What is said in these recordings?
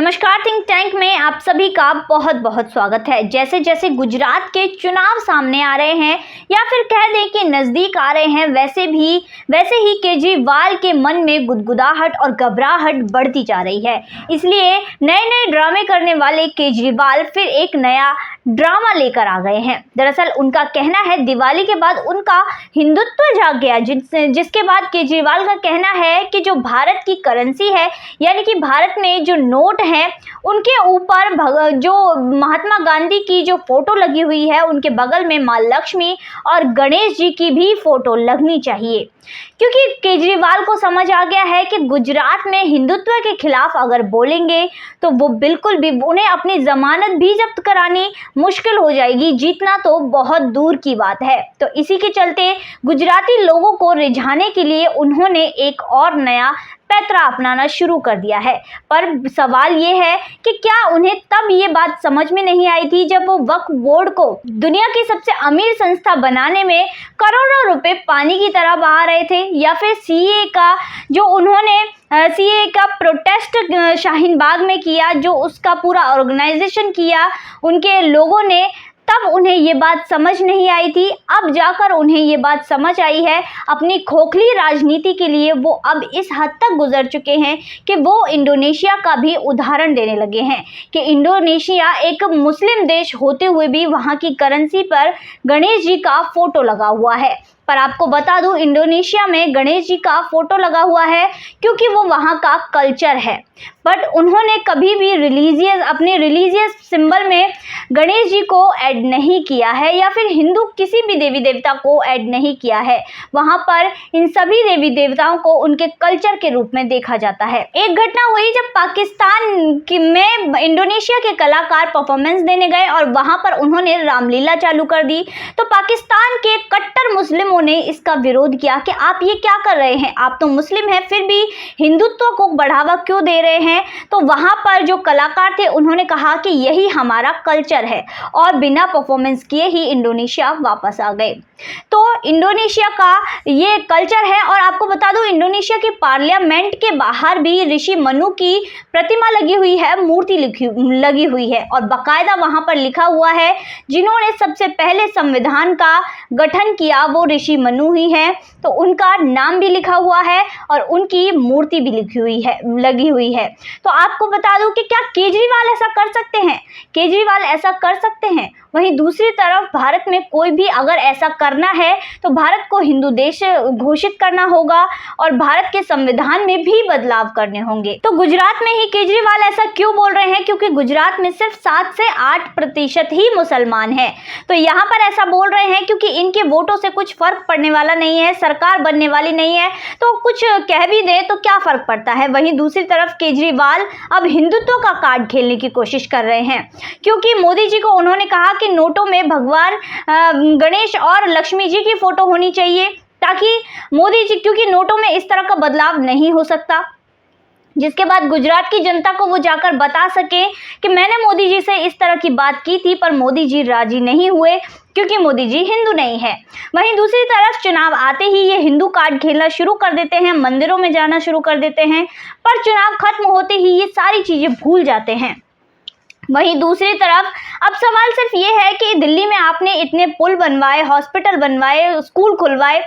नमस्कार, think tank में आप सभी का बहुत बहुत स्वागत है। जैसे जैसे गुजरात के चुनाव सामने आ रहे हैं या फिर कह दें कि नज़दीक आ रहे हैं, वैसे ही केजरीवाल के मन में गुदगुदाहट और घबराहट बढ़ती जा रही है। इसलिए नए नए ड्रामे करने वाले केजरीवाल फिर एक नया ड्रामा लेकर आ गए हैं। दरअसल उनका कहना है दिवाली के बाद उनका हिंदुत्व जाग गया, जिसके बाद केजरीवाल का कहना है कि जो भारत की करेंसी है, यानी कि भारत में जो नोट हैं, उनके ऊपर जो महात्मा गांधी की जो फोटो लगी हुई है, उनके बगल में माँ लक्ष्मी और गणेश जी की भी फोटो लगनी चाहिए। क्योंकि केजरीवाल को समझ आ गया है कि गुजरात में हिंदुत्व के खिलाफ अगर बोलेंगे तो वो बिल्कुल भी उन्हें अपनी जमानत भी जब्त करानी मुश्किल हो जाएगी, जीतना तो बहुत दूर की बात है। तो इसी के चलते गुजराती लोगों को रिझाने के लिए उन्होंने एक और नया पैतरा अपनाना शुरू कर दिया है। पर सवाल ये है कि क्या उन्हें तब ये बात समझ में नहीं आई थी जब वो वक्फ बोर्ड को दुनिया की सबसे अमीर संस्था बनाने में करोड़ों रुपए पानी की तरह बहा रहे थे, या फिर सीए का प्रोटेस्ट शाहीन बाग में किया, जो उसका पूरा ऑर्गेनाइजेशन किया उनके लोगों ने, तब उन्हें ये बात समझ नहीं आई थी। अब जाकर उन्हें ये बात समझ आई है। अपनी खोखली राजनीति के लिए वो अब इस हद तक गुजर चुके हैं कि वो इंडोनेशिया का भी उदाहरण देने लगे हैं कि इंडोनेशिया एक मुस्लिम देश होते हुए भी वहाँ की करेंसी पर गणेश जी का फोटो लगा हुआ है। पर आपको बता दूं, इंडोनेशिया में गणेश जी का फोटो लगा हुआ है क्योंकि वो वहाँ का कल्चर है। बट उन्होंने कभी भी अपने रिलीजियस सिंबल में गणेश जी को ऐड नहीं किया है, या फिर हिंदू किसी भी देवी देवता को ऐड नहीं किया है। वहाँ पर इन सभी देवी देवताओं को उनके कल्चर के रूप में देखा जाता है। एक घटना हुई जब पाकिस्तान में इंडोनेशिया के कलाकार परफॉर्मेंस देने गए और वहाँ पर उन्होंने रामलीला चालू कर दी, तो पाकिस्तान के कट्टर मुस्लिमों ने इसका विरोध किया कि आप ये क्या कर रहे हैं, आप तो मुस्लिम हैं फिर भी हिंदुत्व को बढ़ावा क्यों दे रहे हैं। तो वहां पर जो कलाकार थे उन्होंने कहा कि यही हमारा कल्चर है, और बिना परफॉर्मेंस किए ही इंडोनेशिया वापस आ गए। तो इंडोनेशिया का ये कल्चर है। और आपको बता दूं, इंडोनेशिया के पार्लियामेंट के बाहर भी ऋषि मनु की प्रतिमा लगी हुई है, मूर्ति लगी हुई है, और बाकायदा वहां पर लिखा हुआ है जिन्होंने सबसे पहले संविधान का गठन किया वो ऋषि मनु ही है। तो उनका नाम भी लिखा हुआ है और उनकी मूर्ति भी लगी हुई है। तो आपको बता दूं कि क्या केजरीवाल ऐसा कर सकते हैं? केजरीवाल ऐसा कर सकते हैं। वहीं दूसरी तरफ भारत में कोई भी अगर ऐसा करना है तो भारत को हिंदू देश घोषित करना होगा और भारत के संविधान में भी बदलाव करने होंगे। तो गुजरात में ही केजरीवाल ऐसा क्यों बोल रहे हैं? क्योंकि गुजरात में सिर्फ 7 से 8% ही मुसलमान हैं। तो यहाँ पर ऐसा बोल रहे हैं क्योंकि इनके वोटों से कुछ फर्क पड़ने वाला नहीं है, सरकार बनने वाली नहीं है, तो कुछ कह भी दे तो क्या फर्क पड़ता है। वहीं दूसरी तरफ केजरीवाल अब हिंदुत्व का कार्ड खेलने की कोशिश कर रहे हैं, क्योंकि मोदी जी को उन्होंने कहा कि नोटों में भगवान गणेश और लक्ष्मी जी की फोटो होनी चाहिए, ताकि मोदी जी, क्योंकि नोटों में इस तरह का बदलाव नहीं हो सकता, जिसके बाद गुजरात की जनता को वो जाकर बता सके कि मैंने मोदी जी से इस तरह की बात की थी, पर मोदी जी राजी नहीं हुए क्योंकि मोदी जी हिंदू नहीं है। वहीं दूसरी तरफ चुनाव आते ही ये हिंदू कार्ड खेलना शुरू कर देते हैं, मंदिरों में जाना शुरू कर देते हैं, पर चुनाव खत्म होते ही ये सारी चीजें भूल जाते हैं। वहीं दूसरी तरफ अब सवाल सिर्फ ये है कि दिल्ली में आपने इतने पुल बनवाए, हॉस्पिटल बनवाए, स्कूल खुलवाए,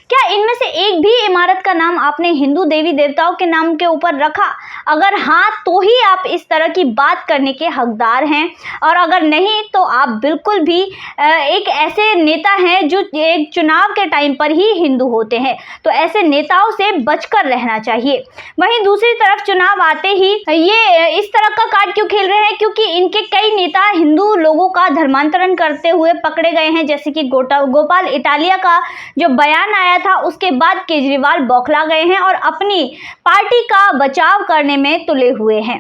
क्या इनमें से एक भी इमारत का नाम आपने हिंदू देवी देवताओं के नाम के ऊपर रखा? अगर हाँ, तो ही आप इस तरह की बात करने के हकदार हैं, और अगर नहीं तो आप बिल्कुल भी एक ऐसे नेता हैं जो एक चुनाव के टाइम पर ही हिंदू होते हैं। तो ऐसे नेताओं से बचकर रहना चाहिए। वहीं दूसरी तरफ चुनाव आते ही ये इस तरह का कार्ड क्यों खेल रहे हैं? क्योंकि इनके कई नेता हिंदू लोगों का धर्मांतरण करते हुए पकड़े गए हैं, जैसे कि गोपाल इटालिया का जो बयान आया था उसके बाद केजरीवाल बौखला गए हैं और अपनी पार्टी का बचाव करने में तुले हुए हैं।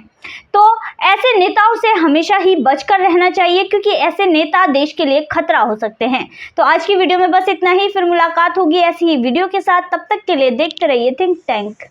तो ऐसे नेताओं से हमेशा ही बचकर रहना चाहिए, क्योंकि ऐसे नेता देश के लिए खतरा हो सकते हैं। तो आज की वीडियो में बस इतना ही, फिर मुलाकात होगी ऐसी ही वीडियो के साथ। तब तक के लिए देखते रहिए थिंक टैंक।